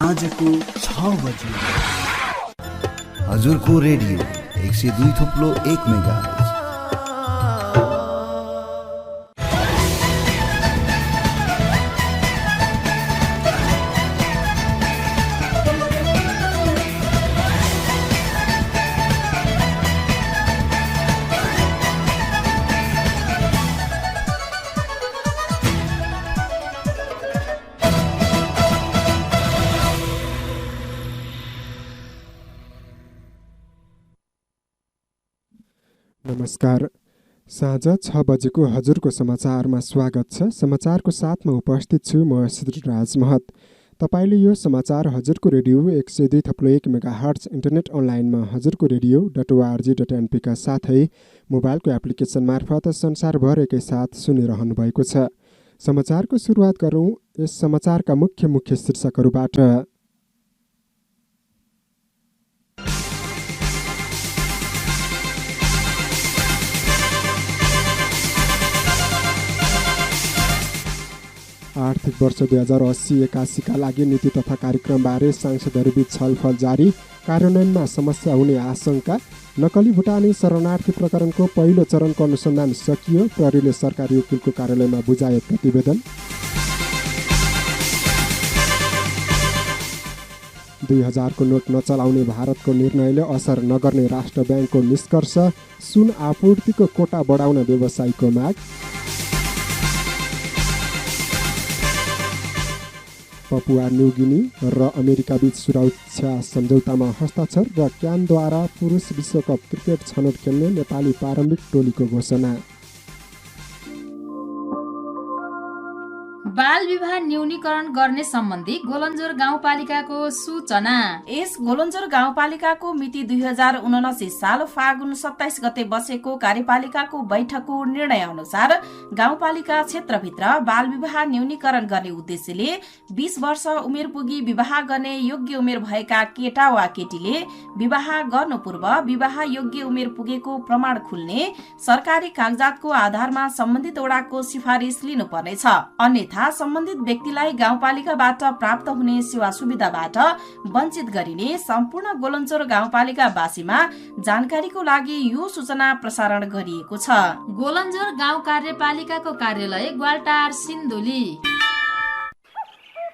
आजको 6 बजे हजुरको रेडियो 102.1 मेगाहर्ज। नमस्कार। साँझ 6 बजेको हजुरको समाचारमा स्वागत छ। समाचारको साथमा उपस्थित छु म श्रीराज महत। तपाईले यो समाचार हजुरको रेडियो 102.1 मेगाहर्ज इन्टरनेट अनलाइनमा हजुरको रेडियो.org.np का साथै मोबाइलको एप्लिकेसन मार्फत संसारभर एकैसाथ सुनिरहनु भएको छ। समाचारको सुरुवात गरौँ यस समाचारका मुख्य शीर्षकहरूबाट। आर्थिक वर्ष 2080-81 का लागि नीति तथा कार्यक्रमबारे सांसदहरूबीच छलफल जारी। कार्यान्वयनमा समस्या हुने आशंका। नक्कली भुटानी शरणार्थी प्रकरणको पहिलो चरणको अनुसन्धान सकियो। प्रहरीले सरकारी वकिलको कार्यालयमा बुझायो प्रतिवेदन। 2000 को नोट नचलाउने भारतको निर्णयले असर नगर्ने राष्ट्र ब्याङ्कको निष्कर्ष। सुन आपूर्तिको कोटा बढाउन व्यवसायीको माग। पपुवा न्युगिनी र अमेरिकाबीच सुरक्षा सम्झौतामा हस्ताक्षर र क्यानद्वारा पुरुष विश्वकप क्रिकेट छनौट खेल्ने नेपाली प्रारम्भिक टोलीको घोषणा। बाल विवाह न्यूनीकरण गर्ने सम्बन्धी गोलन्जोर गाउँपालिकाको सूचना। यस गोलन्जोर गाउँपालिकाको मिति 2079 साल फागुन 27 गते बसेको कार्यपालिकाको बैठकको निर्णय अनुसार गाउँपालिका क्षेत्रभित्र बाल विवाह न्यूनीकरण गर्ने उद्देश्यले 20 वर्ष उमेर पुगी विवाह गर्ने योग्य उमेर भएका केटा वा केटीले विवाह गर्नु पूर्व विवाह योग्य उमेर पुगेको प्रमाण खुल्ने सरकारी कागजातको आधारमा सम्बन्धित वडाको सिफारिस लिनुपर्नेछ। अन्यथा सम्बन्धित व्यक्तिलाई गाउँपालिकाबाट प्राप्त हुने सेवा सुविधाबाट वञ्चित गरिने सम्पूर्ण गोलन्चोर गाउँपालिकावासीमा जानकारीको लागि यो सूचना प्रसारण गरिएको छ। गोलन्जोर गाउँ कार्यपालिकाको कार्यालय ग्वालटार सिन्धुली।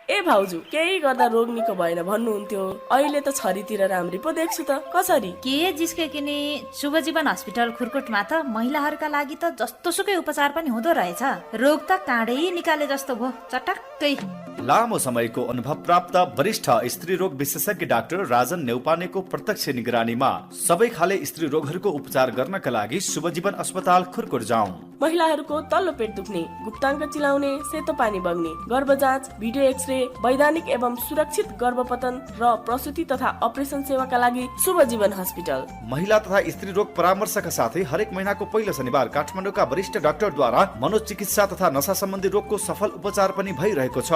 ए भाउजू, केही गर्दा रोग निको भएन भन्नुहुन्थ्यो, अहिले त छरीतिर राम्री पो देख्छु त। कसरी के जिस्के किने शुभजीवन हस्पिटल खुरकोटमा त महिलाहरूका लागि त जस्तो सुकै उपचार पनि हुँदो रहेछ। रोग त काँडै निकाले जस्तो भो, चटक्कै। लामो समयको अनुभव प्राप्त वरिष्ठ स्त्री रोग विशेषज्ञ डाक्टर राजन नेउपानेको प्रत्यक्ष निगरानीमा सबै खाले स्त्री रोगहरूको उपचार गर्नका लागि शुभजीवन अस्पताल खुरकोट जाउँ। महिलाहरूको तल्लो पेट दुख्ने, गुप्ताङ्ग चिलाउने, सेतो पानी बग्ने, गर्भ जाँच, भिडियो एक्सरे, वैधानिक एवं सुरक्षित गर्भपतन र प्रसुति तथा अपरेसन सेवाका लागि शुभजीवन हस्पिटल। महिला तथा स्त्री रोग परामर्शका साथै हरेक महिनाको पहिलो शनिबार काठमाडौँका वरिष्ठ डाक्टरद्वारा मनोचिकित्सा तथा नशा सम्बन्धी रोगको सफल उपचार पनि भइरहेको छ।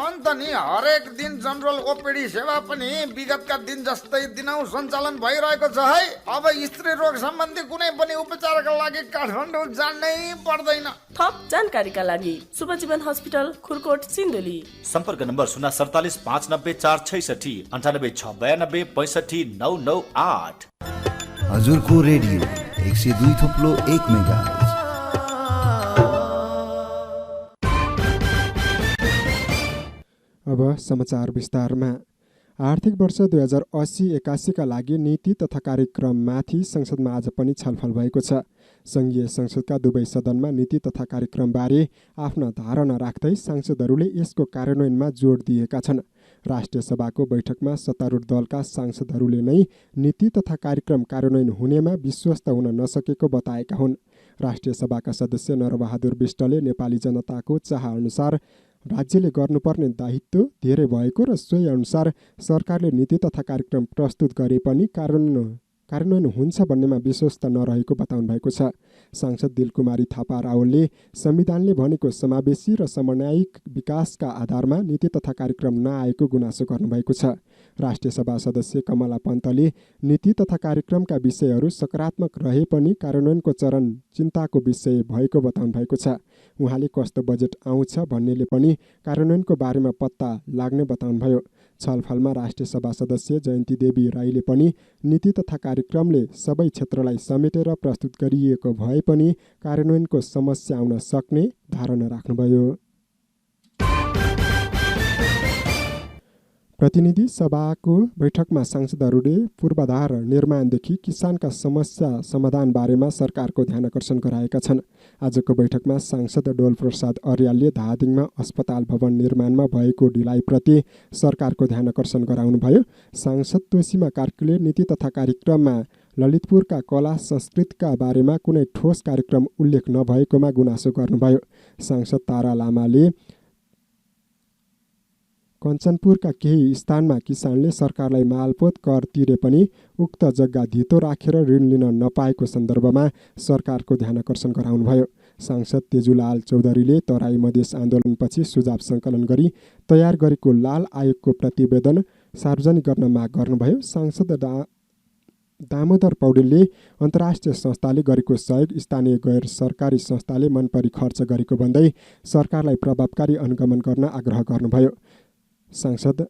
अन्त नि हरेक दिन जनरल ओपीडी सेवा पनि विगतका दिन जस्तै दिनौ सञ्चालन भइरहेको छ है। अब स्त्री रोग सम्बन्धी कुनै पनि उपचारका लागि काठमाडौँ जानै पर्दैन। थप जानकारीका लागि शुभजीवन हस्पिटल खुरकोट सिन्धुली। सम्पर्क नम्बर 047 590 466 98 692 65 998। हजुरको रेडियो 102.1 मेगाहर्ज। अब समाचार विस्तारमा। आर्थिक वर्ष 2080-81 का लागि नीति तथा कार्यक्रममाथि संसदमा आज पनि छलफल भएको छ। संघीय संसदका दुवै सदनमा नीति तथा कार्यक्रमबारे आफ्ना धारणा राख्दै सांसदहरूले यसको कार्यान्वयनमा जोड दिएका छन्। राष्ट्रिय सभाको बैठकमा सत्तारूढ दलका सांसदहरूले नै नीति तथा कार्यक्रम कार्यान्वयन हुनेमा विश्वस्त हुन नसकेको बताएका हुन्। राष्ट्रिय सभाका सदस्य नरबहादुर विष्टले नेपाली जनताको चाह अनुसार राज्यले गर्नुपर्ने दायित्व धेरै भएको र सोही अनुसार सरकारले नीति तथा कार्यक्रम प्रस्तुत गरे पनि कार्यान्वयन हुन्छ भन्नेमा विश्वस्त नरहेको बताउनु भएको छ। सांसद दिलकुमारी थापा रावलले संविधानले भनेको समावेशी र समन्वयिक विकासका आधारमा नीति तथा कार्यक्रम नआएको गुनासो गर्नुभएको छ। राष्ट्रिय सभा सदस्य कमला पन्तले नीति तथा कार्यक्रमका विषयहरू सकारात्मक रहे पनि कार्यान्वयनको चरण चिन्ताको विषय भएको बताउनु भएको छ। उहाँले कस्तो बजेट आउँछ भन्नेले पनि कार्यान्वयनको बारेमा पत्ता लाग्ने बताउनुभयो। छलफलमा राष्ट्रिय सभा सदस्य जयन्ती देवी राईले पनि नीति तथा कार्यक्रमले सबै क्षेत्रलाई समेटेर प्रस्तुत गरिएको भए पनि कार्यान्वयनको समस्या आउन सक्ने धारणा राख्नुभयो। प्रतिनिधि सभाको बैठकमा सांसदहरूले पूर्वाधार निर्माणदेखि किसानका समस्या समाधान बारेमा सरकारको ध्यानकर्षण गराएका छन्। आजको बैठकमा सांसद डोल प्रसाद अर्यालले धादिङमा अस्पताल भवन निर्माणमा भएको ढिलाइप्रति सरकारको ध्यानकर्षण गराउनुभयो। सांसद तोसीमा कार्कीले नीति तथा कार्यक्रममा ललितपुरका कला संस्कृतिका बारेमा कुनै ठोस कार्यक्रम उल्लेख नभएकोमा गुनासो गर्नुभयो। सांसद तारा लामाले कञ्चनपुरका केही स्थानमा किसानले सरकारलाई मालपोत कर तिरे पनि उक्त जग्गा धितो राखेर ऋण लिन नपाएको सन्दर्भमा सरकारको ध्यानकर्षण गराउनुभयो। सांसद तेजुलाल चौधरीले तराई मधेस आन्दोलनपछि सुझाव सङ्कलन गरी तयार गरेको लाल आयोगको प्रतिवेदन सार्वजनिक गर्न माग गर्नुभयो। सांसद दामोदर पौडेलले अन्तर्राष्ट्रिय संस्थाले गरेको सहयोग स्थानीय गैर सरकारी संस्थाले मनपरी खर्च गरेको भन्दै सरकारलाई प्रभावकारी अनुगमन गर्न आग्रह गर्नुभयो। सांसद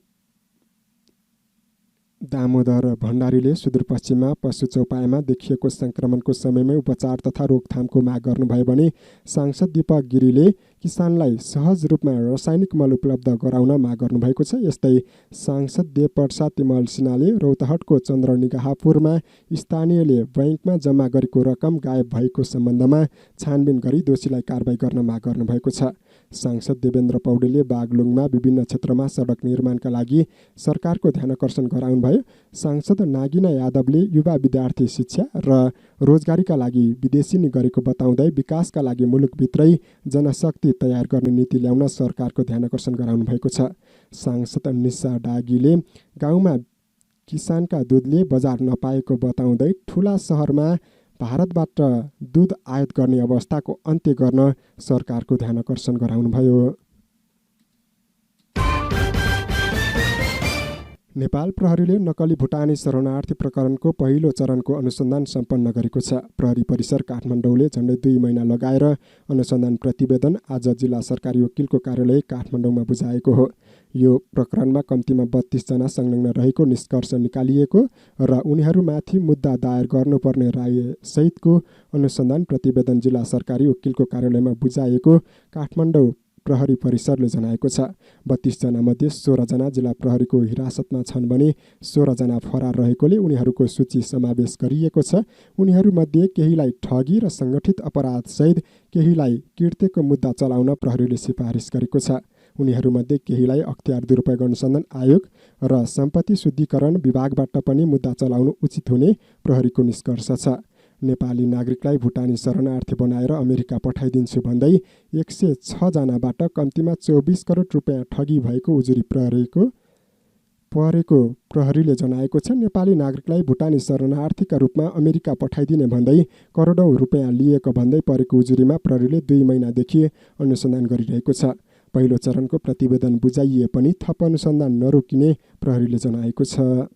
दामोदर भण्डारीले सुदूरपश्चिममा पशु चौपायामा देखिएको संक्रमणको समयमै उपचार तथा रोकथामको माग गर्नुभयो भने सांसद दीपक गिरीले किसानलाई सहज रूपमा रासायनिक मल उपलब्ध गराउन माग गर्नुभएको छ। यस्तै सांसद देवप्रसाद तिमल सिन्हाले रौतहटको चन्द्रनिगाहपुरमा स्थानीयले बैंकमा जम्मा गरेको रकम गायब भएको सम्बन्धमा छानबिन गरी दोषीलाई कारबाही गर्न माग गर्नुभएको छ। सांसद देवेन्द्र पौडेलले बागलुङमा विभिन्न क्षेत्रमा सडक निर्माणका लागि सरकारको ध्यानकर्षण गराउनुभयो। सांसद नागिना यादवले युवा विद्यार्थी शिक्षा र रोजगारीका लागि विदेशिनी गरेको बताउँदै विकासका लागि मुलुकभित्रै जनशक्ति तयार गर्ने नीति ल्याउन सरकारको ध्यानकर्षण गराउनु भएको छ। सांसद निशा डागीले गाउँमा किसानका दुधले बजार नपाएको बताउँदै ठुला सहरमा भारतबाट दुध आयात गर्ने अवस्थाको अन्त्य गर्न सरकारको ध्यानकर्षण गराउनुभयो। नेपाल प्रहरीले नक्कली भुटानी शरणार्थी प्रकरणको पहिलो चरणको अनुसन्धान सम्पन्न गरेको छ। प्रहरी परिसर काठमाडौँले झन्डै 2 महिना लगाएर अनुसन्धान प्रतिवेदन आज जिल्ला सरकारी वकिलको कार्यालय काठमाडौँमा बुझाएको हो। यो प्रकरणमा कम्तीमा 32 जना संलग्न रहेको निष्कर्ष निकालिएको र उनीहरूमाथि मुद्दा दायर गर्नुपर्ने राय सहितको अनुसन्धान प्रतिवेदन जिल्ला सरकारी वकिलको कार्यालयमा बुझाएको काठमाडौँ प्रहरी परिसरले जनाएको छ। 32 जना मध्ये 16 जना जिल्ला प्रहरीको हिरासतमा छन् भने 16 जना फरार रहेकोले उनीहरूको सूची समावेश गरिएको छ। उनीहरूमध्ये केहीलाई ठगी र सङ्गठित अपराध सहित केहीलाई किर्तेको मुद्दा चलाउन प्रहरीले सिफारिस गरेको छ। उनीहरूमध्ये केहीलाई अख्तियार दुरुपयोग अनुसन्धान आयोग र सम्पत्ति शुद्धिकरण विभागबाट पनि मुद्दा चलाउनु उचित हुने प्रहरीको निष्कर्ष छ। नेपाली नागरिकलाई भुटानी शरणार्थी बनाएर अमेरिका पठाइदिन्छु भन्दै 106 जनाबाट कम्तीमा 24 करोड रुपियाँ ठगी भएको उजुरी परेको प्रहरीले जनाएको छ। नेपाली नागरिकलाई भुटानी शरणार्थीका रूपमा अमेरिका पठाइदिने भन्दै करोडौँ रुपियाँ लिएको भन्दै परेको उजुरीमा प्रहरीले 2 महिनादेखि अनुसन्धान गरिरहेको छ। पहिलो चरणको प्रतिवेदन बुझाइए पनि थप अनुसन्धान नरोकिने प्रहरीले जनाएको छ।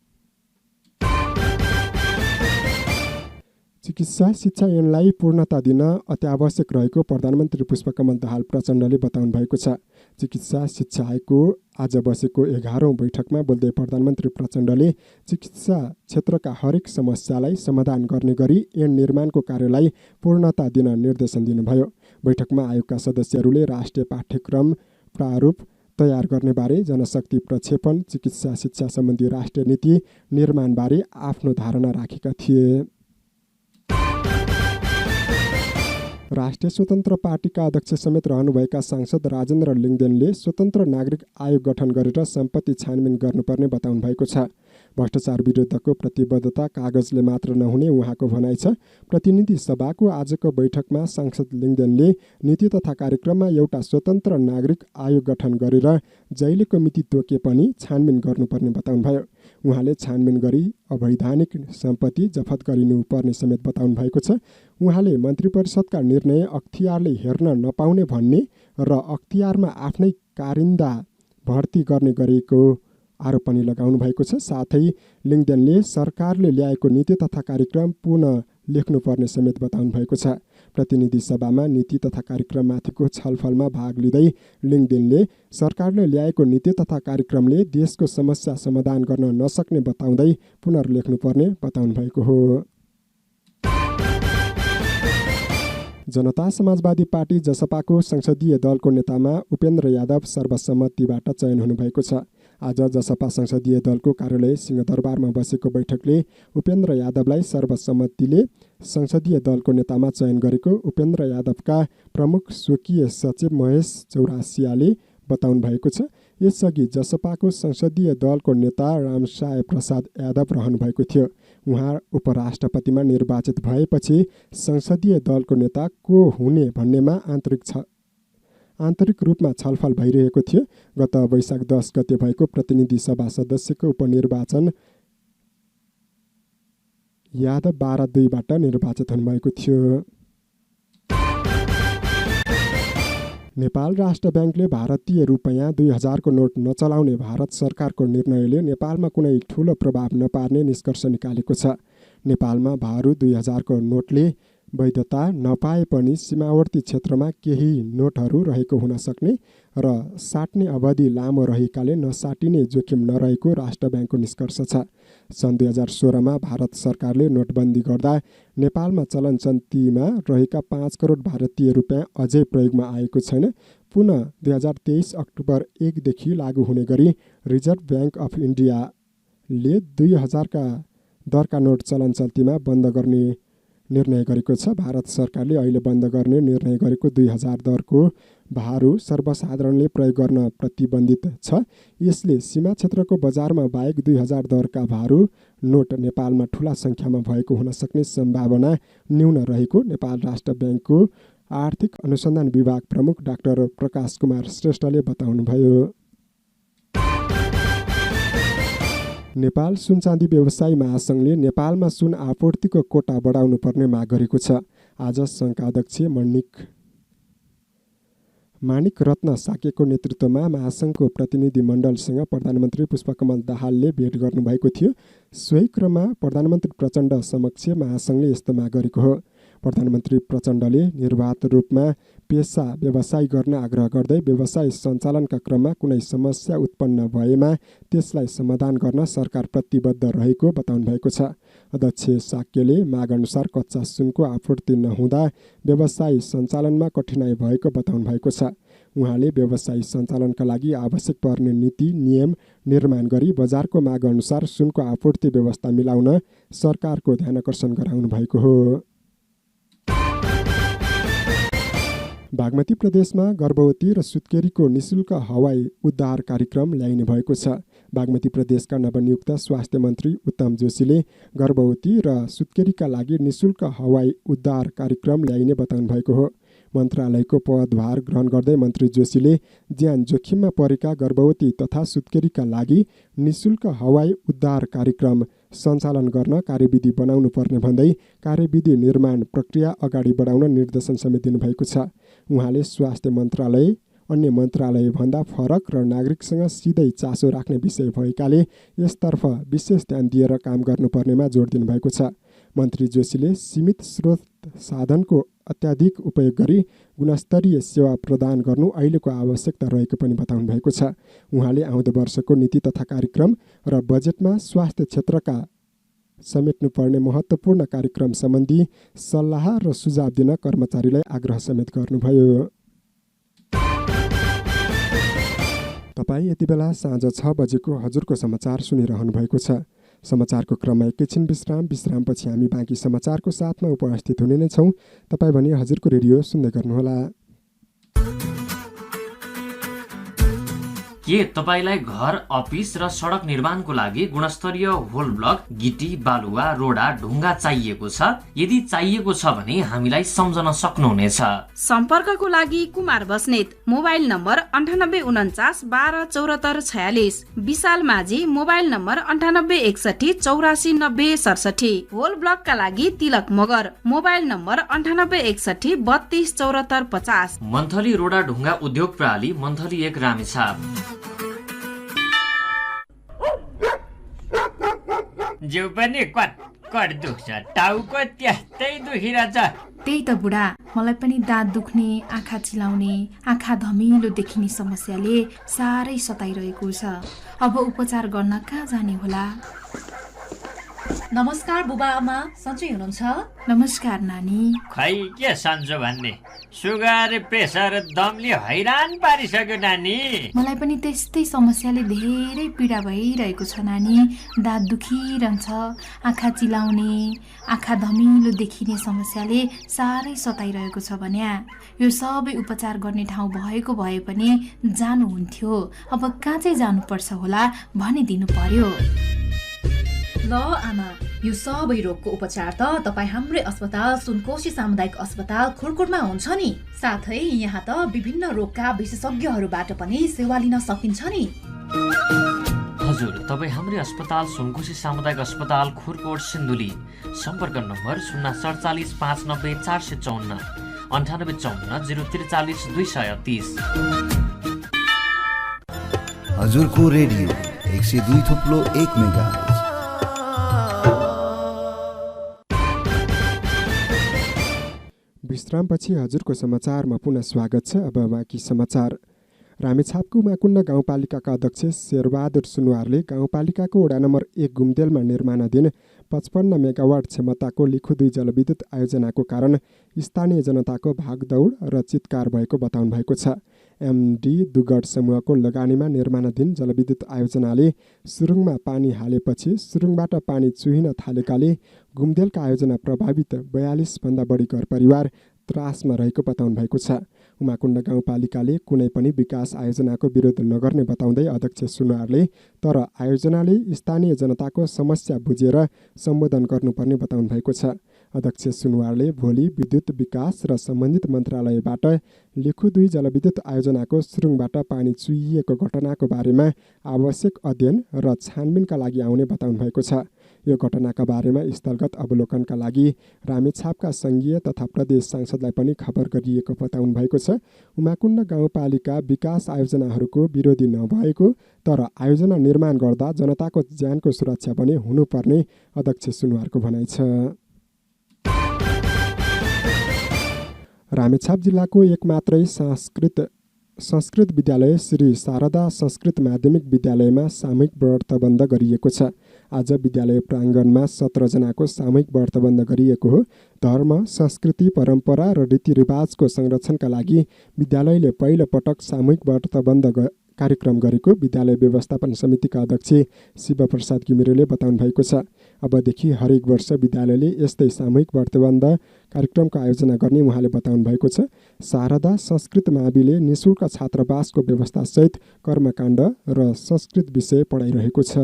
चिकित्सा शिक्षा ऐनलाई पूर्णता दिन अत्यावश्यक रहेको प्रधानमन्त्री पुष्पकमल दाहाल प्रचण्डले बताउनु भएको छ। चिकित्सा शिक्षा आयोगको आज बसेको 11औं बैठकमा बोल्दै प्रधानमन्त्री प्रचण्डले चिकित्सा क्षेत्रका हरेक समस्यालाई समाधान गर्ने गरी ऐन निर्माणको कार्यलाई पूर्णता दिन निर्देशन दिनुभयो। बैठकमा आयोगका सदस्यहरूले राष्ट्रिय पाठ्यक्रम प्रारूप तयार गर्नेबारे, जनशक्ति प्रक्षेपण, चिकित्सा शिक्षा सम्बन्धी राष्ट्रिय नीति निर्माणबारे आफ्नो धारणा राखेका थिए। राष्ट्रिय स्वतन्त्र पार्टीका अध्यक्ष समेत रहनुभएका सांसद राजेन्द्र लिङदेनले स्वतन्त्र नागरिक आयोग गठन गरेर सम्पत्ति छानबिन गर्नुपर्ने बताउनु भएको छ। भ्रष्टाचार विरुद्धको प्रतिबद्धता कागजले मात्र नहुने उहाँको भनाइ छ। प्रतिनिधि सभाको आजको बैठकमा सांसद लिङदेनले नीति तथा कार्यक्रममा एउटा स्वतन्त्र नागरिक आयोग गठन गरेर जहिलेको मिति तोके पनि छानबिन गर्नुपर्ने बताउनुभयो। उहाँले छानबिन गरी अवैधानिक सम्पत्ति जफत गरिनुपर्ने समेत बताउनु भएको छ। उहाँले मन्त्री परिषदका निर्णय अख्तियारले हेर्न नपाउने भन्ने र अख्तियारमा आफ्नै कारिन्दा भर्ती गर्ने गरेको आरोप पनि लगाउनु भएको छ। साथै लिङ्गदेनले सरकारले ल्याएको नीति तथा कार्यक्रम पुनः लेख्नुपर्ने समेत बताउनु भएको छ। प्रतिनिधि सभामा नीति तथा कार्यक्रममाथिको छलफलमा भाग लिँदै लिङ्गदेनले सरकारले ल्याएको नीति तथा कार्यक्रमले देशको समस्या समाधान गर्न नसक्ने बताउँदै पुनर्लेख्नुपर्ने बताउनु भएको हो। जनता समाजवादी पार्टी जसपाको संसदीय दलको नेतामा उपेन्द्र यादव सर्वसम्मतिबाट चयन हुनुभएको छ। आज जसपा संसदीय दलको कार्यालय सिंहदरबारमा बसेको बैठकले उपेन्द्र यादवलाई सर्वसम्मतिले संसदीय दलको नेतामा चयन गरेको उपेन्द्र यादवका प्रमुख स्वकीय सचिव महेश चौरासियाले बताउनु भएको छ। यसअघि जसपाको संसदीय दलको नेता रामसाय प्रसाद यादव रहनु भएको थियो। उहाँ उपराष्ट्रपतिमा निर्वाचित भएपछि संसदीय दलको नेता को हुने भन्नेमा आन्तरिक रूपमा छलफल भइरहेको थियो। गत वैशाख 10 गते भएको प्रतिनिधि सभा सदस्यको उपनिर्वाचन यादव 12-2बाट निर्वाचित हुनुभएको थियो। नेपाल राष्ट्र ब्याङ्कले भारतीय रुपैयाँ 2000 को नोट नचलाउने भारत सरकारको निर्णयले नेपालमा कुनै ठूलो प्रभाव नपार्ने निष्कर्ष निकालेको छ। नेपालमा भारु 2000 को नोटले वैधता नपाए पनि सीमावर्ती क्षेत्रमा केही नोटहरू रहेको हुन सक्ने र साट्ने अवधि लामो रहेकाले नसाटिने जोखिम नरहेको राष्ट्र ब्याङ्कको निष्कर्ष छ। सन् 2016मा भारत सरकारले नोटबन्दी गर्दा नेपालमा चलन चल्तीमा रहेका 5 करोड भारतीय रुपैयाँ अझै प्रयोगमा आएको छैन। पुनः 2023 अक्टोबर 1 देखि लागू हुने गरी रिजर्भ ब्याङ्क अफ इन्डियाले 2000 का दरका नोट चलन चल्तीमा बन्द गर्ने निर्णय गरेको छ। भारत सरकारले अहिले बन्द गर्ने निर्णय गरेको 2000 दरको भारु सर्वसाधारणले प्रयोग गर्न प्रतिबन्धित छ। यसले सीमा क्षेत्रको बजारमा बाहेक 2000 दरका भारु नोट नेपालमा ठूला सङ्ख्यामा भएको हुन सक्ने सम्भावना न्यून रहेको नेपाल राष्ट्र ब्याङ्कको आर्थिक अनुसन्धान विभाग प्रमुख डाक्टर प्रकाश कुमार श्रेष्ठले बताउनुभयो। नेपाल सुन चाँदी व्यवसायी महासङ्घले नेपालमा सुन आपूर्तिको कोटा बढाउनु पर्ने माग गरेको छ। आज सङ्घका अध्यक्ष माणिक रत्न साकेको नेतृत्वमा महासङ्घको प्रतिनिधि मण्डलसँग प्रधानमन्त्री पुष्पकमल दाहालले भेट गर्नुभएको थियो। सोही क्रममा प्रधानमन्त्री प्रचण्ड समक्ष महासङ्घले यस्तो माग गरेको हो। प्रधानमन्त्री प्रचण्डले निर्वाध रूपमा पेसा व्यवसाय गर्न आग्रह गर्दै व्यवसाय सञ्चालनका क्रममा कुनै समस्या उत्पन्न भएमा त्यसलाई समाधान गर्न सरकार प्रतिबद्ध रहेको बताउनु भएको छ। अध्यक्ष साक्यले मागअनुसार कच्चा सुनको आपूर्ति नहुँदा व्यवसाय सञ्चालनमा कठिनाइ भएको बताउनु भएको छ। उहाँले व्यवसाय सञ्चालनका लागि आवश्यक पर्ने नीति नियम निर्माण गरी बजारको मागअनुसार सुनको आपूर्ति व्यवस्था मिलाउन सरकारको ध्यानकर्षण गराउनु भएको हो। बागमती प्रदेशमा गर्भवती र सुत्केरीको निशुल्क हवाई उद्धार कार्यक्रम ल्याइने भएको छ। बागमती प्रदेशका नवनियुक्त स्वास्थ्य मन्त्री उत्तम जोशीले गर्भवती र सुत्केरीका लागि निशुल्क हवाई उद्धार कार्यक्रम ल्याइने बताउनु भएको हो। मन्त्रालयको पदभार ग्रहण गर्दै मन्त्री जोशीले ज्यान जोखिममा परेका गर्भवती तथा सुत्केरीका लागि निशुल्क हवाई उद्धार कार्यक्रम सञ्चालन गर्न कार्यविधि बनाउनु पर्ने भन्दै कार्यविधि निर्माण प्रक्रिया अगाडि बढाउन निर्देशन समेत दिनुभएको छ। उहाँले स्वास्थ्य मन्त्रालय अन्य मन्त्रालयभन्दा फरक र नागरिकसँग सिधै चासो राख्ने विषय भएकाले यसतर्फ विशेष ध्यान दिएर काम गर्नुपर्नेमा जोड दिनुभएको छ। मन्त्री जोशीले सीमित स्रोत साधनको अत्याधिक उपयोग गरी गुणस्तरीय सेवा प्रदान गर्नु अहिलेको आवश्यकता रहेको पनि बताउनु भएको छ। उहाँले आउँदो वर्षको नीति तथा कार्यक्रम र बजेटमा स्वास्थ्य क्षेत्रका समेट्नुपर्ने महत्त्वपूर्ण कार्यक्रम सम्बन्धी सल्लाह र सुझाव दिन कर्मचारीलाई आग्रह समेत गर्नुभयो। तपाईँ यति बेला साँझ 6 बजेको हजुरको समाचार सुनिरहनु भएको छ। समाचारको क्रममा एकैछिन विश्रामपछि हामी बाँकी समाचारको साथमा उपस्थित हुने नै छौँ। तपाईँ भने हजुरको रेडियो सुन्दै गर्नुहोला। के तपाईलाई घर, अफिस र सडक निर्माणको लागि गुणस्तरीय होल ब्लक, गिटी, बालुवा, रोडा, ढुङ्गा चाहिएको छ? यदि चाहिएको छ भने हामीलाई सम्झन सक्नुहुनेछ। सम्पर्कको लागि कुमार बस्नेत, मोबाइल नम्बर 9849 12 74 46, विशाल माझी, मोबाइल नम्बर 9861 84 90 67, होल ब्लकका लागि तिलक मगर, मोबाइल नम्बर 9861 32 74 50। मन्थली रोडा ढुङ्गा उद्योग प्रणाली, मन्थली 1 रामेछाप। जिउ पनि कट दुख्छ, टाउको त्यस्तै दुखिरहेछ। त्यही त बुढा, मलाई पनि दाँत दुख्ने, आँखा चिलाउने, आँखा धमिलो देखिने समस्याले साह्रै सताइरहेको छ। अब उपचार गर्न कहाँ जाने होला? नमस्कार बुबा आमा, सन्चै हुनुहुन्छ? नमस्कार नानी। खै के सन्चो भन्ने, सुगर प्रेसर दमले हैरान पारिसक्यो नानी। मलाई पनि त्यस्तै समस्याले धेरै पीडा भइरहेको छ नानी। दाँत दुखिरहन्छ, आँखा चिलाउने, आँखा धमिलो देखिने समस्याले साह्रै सताइरहेको छ भने यो सबै उपचार गर्ने ठाउँ भएको भए पनि जानुहुन्थ्यो। अब कहाँ चाहिँ जानुपर्छ होला भनिदिनु पर्यो। ल आमा, यो सबै रोगको उपचार त तपाईँ हाम्रै अस्पताल सुनकोशी सामुदायिक अस्पताल खुरकोटमा हुन्छ नि। साथै यहाँ त विभिन्न रोगका विशेषज्ञहरूबाट पनि सेवा लिन सकिन्छ नि। हजुर, तपाईँ हाम्रै अस्पताल सुनकोशी सामुदायिक अस्पताल खुरकोट सिन्धुली। सम्पर्क नम्बर 047 590 454 9854 043 230। हजुरको रेडियो 102.1 मेगाहर्ज। विश्रामपछि हजुरको समाचारमा पुनः स्वागत छ। अब बाँकी समाचार। रामेछापको माकुण्ड गाउँपालिकाका अध्यक्ष शेरबहादुर सुनवारले गाउँपालिकाको वडा नम्बर 1 घुमदेलमा निर्माणाधीन 55 मेगावाट क्षमताको लिखु 2 जलविद्युत आयोजनाको कारण स्थानीय जनताको भागदौड र चित्कार भएको बताउनु भएको छ। एमडी दुगड समूहको लगानीमा निर्माणाधीन जलविद्युत आयोजनाले सुरुङमा पानी हालेपछि सुरुङबाट पानी चुहिन थालेकाले घुमदेलका आयोजना प्रभावित 42 भन्दा बढी घर परिवार त्रासमा रहेको बताउनु भएको छ। उमाकुण्ड गाउँपालिकाले कुनै पनि विकास आयोजनाको विरोध नगर्ने बताउँदै अध्यक्ष सुनवारले तर आयोजनाले स्थानीय जनताको समस्या बुझेर सम्बोधन गर्नुपर्ने बताउनु भएको छ। अध्यक्ष सुनवारले भोलि विद्युत विकास र सम्बन्धित मन्त्रालयबाट लिखु 2 जलविद्युत आयोजनाको सुरुङबाट पानी चुहिएको घटनाको बारेमा आवश्यक अध्ययन र छानबिनका लागि आउने बताउनु भएको छ। यो घटनाका बारेमा स्थलगत अवलोकनका लागि रामेछापका सङ्घीय तथा प्रदेश सांसदलाई पनि खबर गरिएको बताउनु भएको छ। उमाकुण्ड गाउँपालिका विकास आयोजनाहरूको विरोधी नभएको तर आयोजना निर्माण गर्दा जनताको ज्यानको सुरक्षा पनि हुनुपर्ने अध्यक्ष सुनवारको भनाइ छ। रामेछाप जिल्लाको एक मात्रै संस्कृत विद्यालय श्री शारदा संस्कृत माध्यमिक विद्यालयमा सामूहिक व्रतबन्ध गरिएको छ। आज विद्यालय प्राङ्गणमा 17 जनाको सामूहिक व्रतबन्ध गरिएको हो। धर्म, संस्कृति, परम्परा र रीतिरिवाजको संरक्षणका लागि विद्यालयले पहिलो पटक सामूहिक व्रतबन्ध कार्यक्रम गरेको विद्यालय व्यवस्थापन समितिका अध्यक्ष शिवप्रसाद घिमिरेले बताउनु भएको छ। अबदेखि हरेक वर्ष विद्यालयले यस्तै सामूहिक व्रतबन्ध कार्यक्रमको आयोजना गर्ने उहाँले बताउनु भएको छ। शारदा संस्कृत माविले निःशुल्क छात्रावासको व्यवस्थासहित कर्मकाण्ड र संस्कृत विषय पढाइरहेको छ।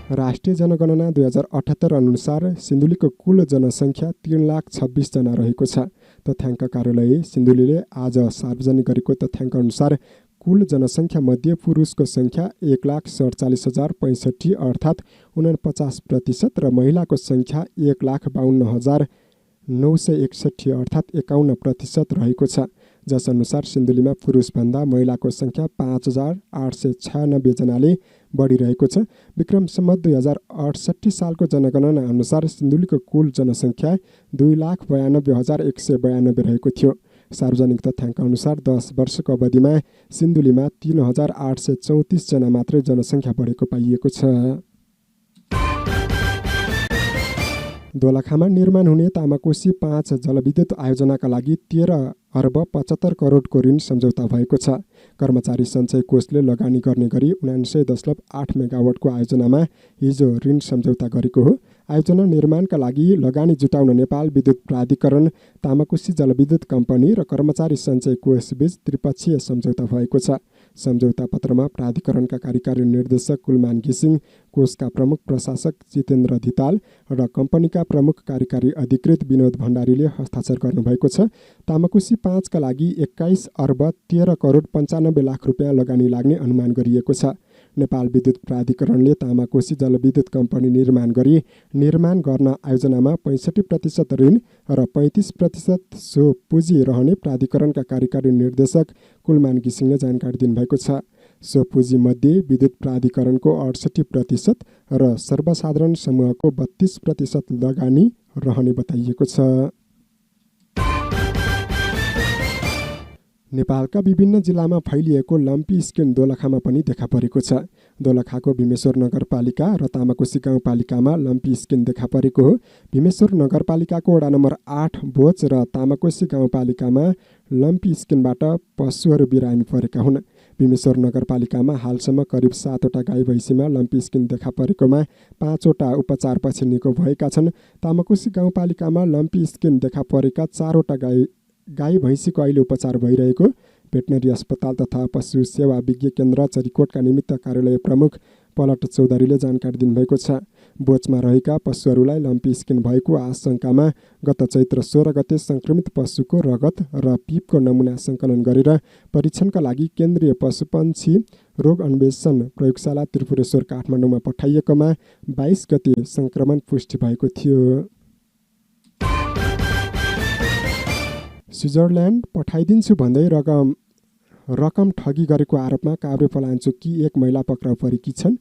राष्ट्रिय जनगणना 2078 अनुसार सिन्धुलीको कुल जनसङ्ख्या 3,26,000 जना रहेको छ। तथ्याङ्क कार्यालय सिन्धुलीले आज सार्वजनिक गरेको तथ्याङ्क अनुसार कुल जनसङ्ख्या मध्ये पुरुषको सङ्ख्या 1,47,065 अर्थात् 49% र महिलाको सङ्ख्या 1,52,961 अर्थात् 51% रहेको छ। जस अनुसार सिन्धुलीमा पुरुषभन्दा महिलाको सङ्ख्या 5,896 जनाले बढिरहेको छ। विक्रम सम्वत 2068 सालको जनगणना अनुसार सिन्धुलीको कुल जनसङ्ख्या 2,92,192 रहेको थियो। सार्वजनिक तथ्याङ्क अनुसार 10 वर्षको अवधिमा सिन्धुलीमा 3,834 जना मात्रै जनसङ्ख्या बढेको पाइएको छ। दोलखामा निर्माण हुने तामाकोशी 5 जलविद्युत आयोजनाका लागि 13 अर्ब 75 करोडको ऋण सम्झौता भएको छ। कर्मचारी सञ्चय कोषले लगानी गर्ने गरी 99.8 मेगावाटको आयोजनामा हिजो ऋण सम्झौता गरेको हो। आयोजना निर्माणका लागि लगानी जुटाउन नेपाल विद्युत प्राधिकरण, तामाकोशी जलविद्युत कम्पनी र कर्मचारी सञ्चय कोषबीच त्रिपक्षीय सम्झौता भएको छ। सम्झौता पत्रमा प्राधिकरणका कार्यकारी निर्देशक कुलमान घिसिङ, कोषका प्रमुख प्रशासक जितेन्द्र धिताल र कम्पनीका प्रमुख कार्यकारी अधिकृत विनोद भण्डारीले हस्ताक्षर गर्नुभएको छ। तामाकोशी 5 का लागि 21 अर्ब 13 करोड 95 लाख रुपियाँ लगानी लाग्ने अनुमान गरिएको छ। नेपाल विद्युत प्राधिकरणले तामाकोशी जलविद्युत कम्पनी निर्माण गर्न आयोजनामा 65% ऋण र 35% सो पुँजी रहने प्राधिकरणका कार्यकारी निर्देशक कुलमान घिसिङले जानकारी दिनुभएको छ। सो पुँजीमध्ये विद्युत प्राधिकरणको 68% र सर्वसाधारण समूहको 32% लगानी रहने बताइएको छ। नेपालका विभिन्न जिल्लामा फैलिएको लम्पी स्किन दोलखामा पनि देखा परेको छ। दोलखाको भीमेश्वर नगरपालिका र तामाकोशी गाउँपालिकामा लम्पी स्किन देखा परेको हो। भीमेश्वर नगरपालिकाको वडा नम्बर 8 बोच र तामाकोशी गाउँपालिकामा लम्पी स्किनबाट पशुहरू बिरामी परेका हुन्। भीमेश्वर नगरपालिकामा हालसम्म करिब 7वटा गाई भैँसीमा लम्पी स्किन देखा परेकोमा 5वटा उपचारपछि निको भएका छन्। तामाकोशी गाउँपालिकामा लम्पी स्किन देखा परेका 4वटा गाई भैँसीको अहिले उपचार भइरहेको भेटनरी अस्पताल तथा पशु सेवा विज्ञ केन्द्र चरिकोटका निमित्त कार्यालय प्रमुख पलट चौधरीले जानकारी दिनुभएको छ। बोचमा रहेका पशुहरूलाई लम्पी स्किन भएको आशंकामा गत चैत्र 16 गते संक्रमित पशुको रगत र पिपको नमुना सङ्कलन गरेर परीक्षणका लागि केन्द्रीय पशुपन्छी रोग अन्वेषण प्रयोगशाला त्रिपुरेश्वर काठमाडौँमा पठाइएकोमा 22 गते संक्रमण पुष्टि भएको थियो। स्विजरल्यान्ड पठाइदिन्छु भन्दै रकम ठगी गरेको आरोपमा काभ्रेपलाञ्चोककी एक महिला पक्राउ परेकी छन्।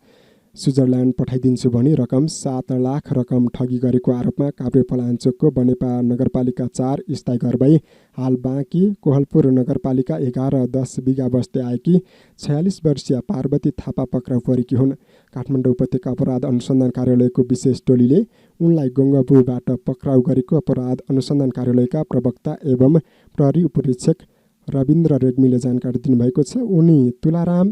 स्विजरल्यान्ड पठाइदिन्छु भनी रकम 7 लाख रकम ठगी गरेको आरोपमा काभ्रेपलाञ्चोकको बनेपा नगरपालिका 4 स्थायी घर भई हाल बाँकी कोहलपुर नगरपालिका 11-10 बिघा बस्दै आएकी 46 वर्षीय पार्वती थापा पक्राउ परेकी हुन्। काठमाडौँ उपत्यका अपराध अनुसन्धान कार्यालयको विशेष टोलीले उनलाई गङ्गबुबाट पक्राउ गरेको अपराध अनुसन्धान कार्यालयका प्रवक्ता एवं प्रहरी उपरीक्षक रविन्द्र रेग्मीले जानकारी दिनुभएको छ। उनी तुलाराम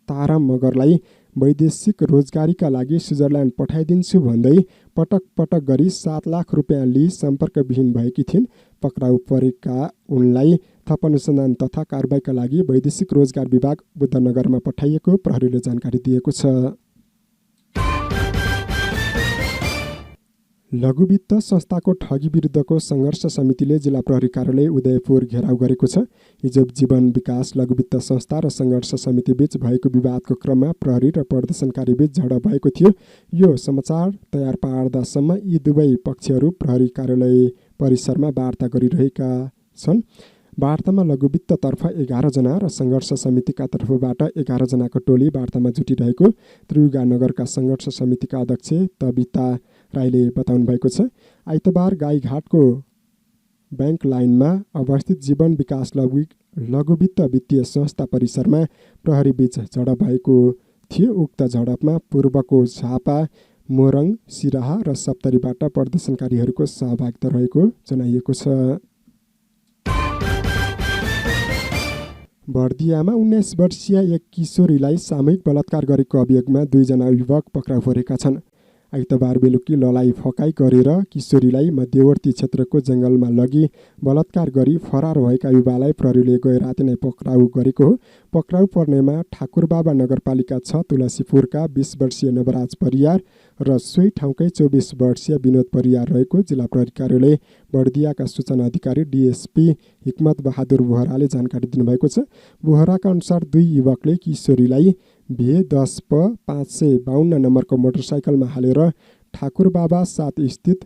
ताराम मगरलाई वैदेशिक रोजगारीका लागि स्विजरल्यान्ड पठाइदिन्छु भन्दै पटक पटक गरी 7 लाख रुपियाँ लिई सम्पर्कविहीन भएकी थिइन्। पक्राउ परेका उनलाई थप अनुसन्धान तथा कारबाहीका लागि वैदेशिक रोजगार विभाग बुद्धनगरमा पठाइएको प्रहरीले जानकारी दिएको छ। लघुवित्त संस्थाको ठगी विरुद्धको सङ्घर्ष समितिले जिल्ला प्रहरी कार्यालय उदयपुर घेराउ गरेको छ। हिजो जीवन विकास लघुवित्त संस्था र सङ्घर्ष समिति बीच भएको विवादको क्रममा प्रहरी र प्रदर्शनकारी बीच झडप भएको थियो। यो समाचार तयार पार्दासम्म यी दुवै पक्षहरू प्रहरी कार्यालय परिसरमा वार्ता गरिरहेका छन्। वार्तामा लघुवित्ततर्फ 11 जना र सङ्घर्ष समितिका तर्फबाट 11 जनाको टोली वार्तामा जुटिरहेको त्रियुगा नगरका सङ्घर्ष समितिका अध्यक्ष तबिता राईले बताउनु भएको छ। आइतबार गाईघाटको ब्याङ्क लाइनमा अवस्थित जीवन विकास लघुवित्त वित्तीय संस्था परिसरमा प्रहरी बीच झडप भएको थियो। उक्त झडपमा पूर्वको झापा, मोरङ, सिराहा र सप्तरीबाट प्रदर्शनकारीहरूको सहभागिता रहेको जनाइएको छ। बर्दियामा 19 वर्षीय एक किशोरीलाई सामूहिक बलात्कार गरेको अभियोगमा 2 जना युवक पक्राउ परेका छन्। आइतबार बेलुकी ललाई फकाई गरेर किशोरीलाई मध्यवर्ती क्षेत्रको जङ्गलमा लगी बलात्कार गरी फरार भएका युवालाई प्रहरीले गए राति नै पक्राउ गरेको हो। पक्राउ पर्नेमा ठाकुरबाबा नगरपालिका 6 तुलसीपुरका 20 वर्षीय नवराज परियार र सोही ठाउँकै 24 वर्षीय विनोद परियार रहेको जिल्ला प्रहरी कार्यालय बर्दियाका सूचना अधिकारी डिएसपी हिक्मत बहादुर बोहराले जानकारी दिनुभएको छ। बोहराका अनुसार 2 युवकले किशोरीलाई V10 552 नम्बरको मोटरसाइकलमा हालेर ठाकुरबाबा 7 स्थित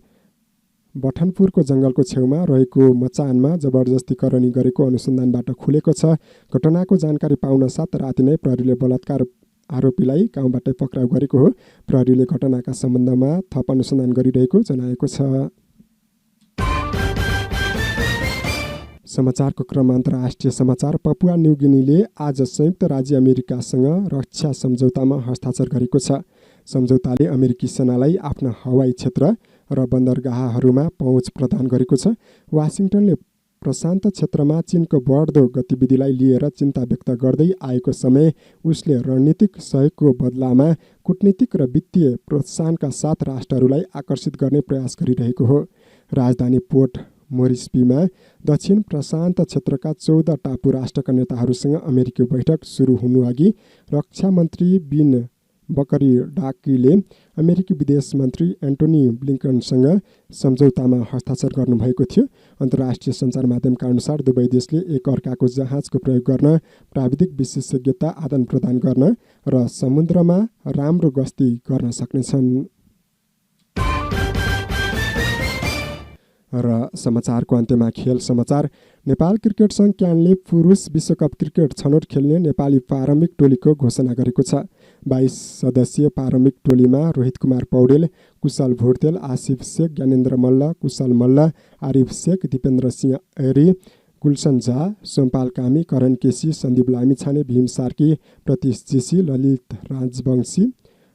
बठनपुरको जङ्गलको छेउमा रहेको मचानमा जबरजस्तीकरणी गरेको अनुसन्धानबाट खुलेको छ। घटनाको जानकारी पाउन साथ राति नै प्रहरीले बलात्कार आरोपीलाई गाउँबाटै पक्राउ गरेको हो। प्रहरीले घटनाका सम्बन्धमा थप अनुसन्धान गरिरहेको जनाएको छ। समाचारको क्रम अन्तर्राष्ट्रिय समाचार। पपुवा न्युगिनीले आज संयुक्त राज्य अमेरिकासँग रक्षा सम्झौतामा हस्ताक्षर गरेको छ। सम्झौताले अमेरिकी सेनालाई आफ्ना हवाई क्षेत्र र बन्दरगाहहरूमा पहुँच प्रदान गरेको छ। वासिङटनले प्रशान्त क्षेत्रमा चीनको बढ्दो गतिविधिलाई लिएर चिन्ता व्यक्त गर्दै आएको समय उसले रणनीतिक सहयोगको बदलामा कूटनीतिक र वित्तीय प्रोत्साहनका साथ राष्ट्रहरूलाई आकर्षित गर्ने प्रयास गरिरहेको हो। राजधानी पोर्ट मोरिस्बीमा दक्षिण प्रशान्त क्षेत्रका 14 टापु राष्ट्रका नेताहरूसँग अमेरिकी बैठक सुरु हुनुअघि रक्षा मन्त्री बिन बकरी डाकीले अमेरिकी विदेश मन्त्री एन्टोनी ब्लिङ्कनसँग सम्झौतामा हस्ताक्षर गर्नुभएको थियो। अन्तर्राष्ट्रिय सञ्चार माध्यमका अनुसार दुवै देशले एक अर्काको जहाजको प्रयोग गर्न, प्राविधिक विशेषज्ञता आदान प्रदान गर्न र समुद्रमा राम्रो गस्ती गर्न सक्नेछन्। र समाचारको अन्त्यमा खेल समाचार। नेपाल क्रिकेट सङ्घ क्यानले पुरुष विश्वकप क्रिकेट छनौट खेल्ने नेपाली प्रारम्भिक टोलीको घोषणा गरेको छ। 22 सदस्यीय प्रारम्भिक टोलीमा रोहित कुमार पौडेल, कुशल भुर्तेल, आसिफ शेख, ज्ञानेन्द्र मल्ल, कुशल मल्ल, आरिफ शेख, दिपेन्द्र सिंह ऐरी, गुलसन झा, सोमपाल कामी, करण केसी, सन्दीप लामिछाने, भीम सार्की, प्रतीश जेसी, ललित राजवंशी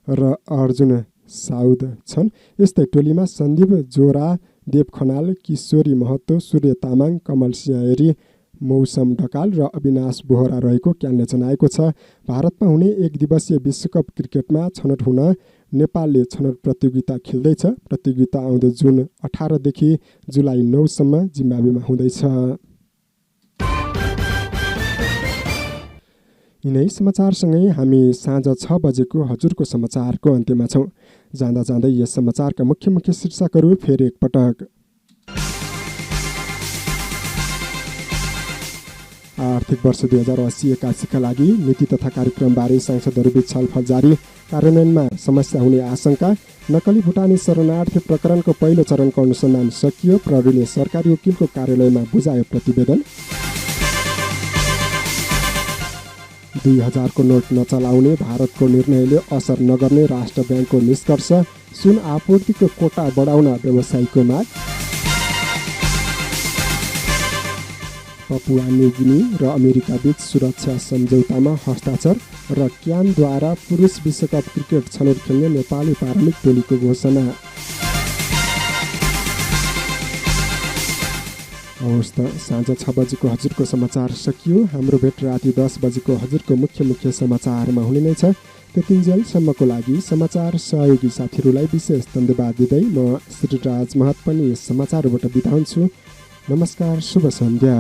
र अर्जुन साउद छन्। यस्तै टोलीमा सन्दीप जोरा, देव खनाल, किशोरी महतो, सूर्य तामाङ, कमल सिंह ऐरी, मौसम ढकाल र अविनाश बोहरा रहेको क्यानले जनाएको छ। भारतमा हुने 1 दिवसीय विश्वकप क्रिकेटमा छनौट हुन नेपालले छनौट प्रतियोगिता खेल्दैछ। प्रतियोगिता आउँदो जुन 18 देखि जुलाई 9 सम्म जिम्बाब्वेमा हुँदैछ। यिनै समाचारसँगै हामी साँझ 6 बजेको हजुरको समाचारको अन्त्यमा छौँ। जाँदा जाँदै यस समाचारका मुख्य मुख्य शीर्षकहरू फेरि एकपटक। आर्थिक वर्ष 2080-81 का लागि नीति तथा कार्यक्रमबारे सांसदहरूबीच छलफल जारी। कार्यान्वयनमा समस्या हुने आशंका। नक्कली भुटानी शरणार्थी प्रकरणको पहिलो चरणको अनुसन्धान सकियो। प्रहरीले सरकारी वकिलको कार्यालयमा बुझायो प्रतिवेदन। 2000 को नोट नचलाउने भारतको निर्णयले असर नगर्ने राष्ट्र ब्याङ्कको निष्कर्ष। सुन आपूर्तिको कोटा बढाउन व्यवसायीको माग। पपुवा न्युगिनी र अमेरिका बीच सुरक्षा सम्झौतामा हस्ताक्षर र क्यानद्वारा पुरुष विश्वकप क्रिकेट छनौट खेल्ने नेपाली प्रारम्भिक टोलीको घोषणा। हवस् त, साँझ 6 बजेको हजुरको समाचार सकियो। हाम्रो भेट राति 10 बजेको हजुरको मुख्य मुख्य समाचारमा हुने नै छ। त्यतिन्जेलसम्मको लागि समाचार सहयोगी साथीहरूलाई विशेष धन्यवाद दिँदै म श्रीराज महत पनि समाचारबाट बिदा हुन्छु। नमस्कार, शुभ सन्ध्या।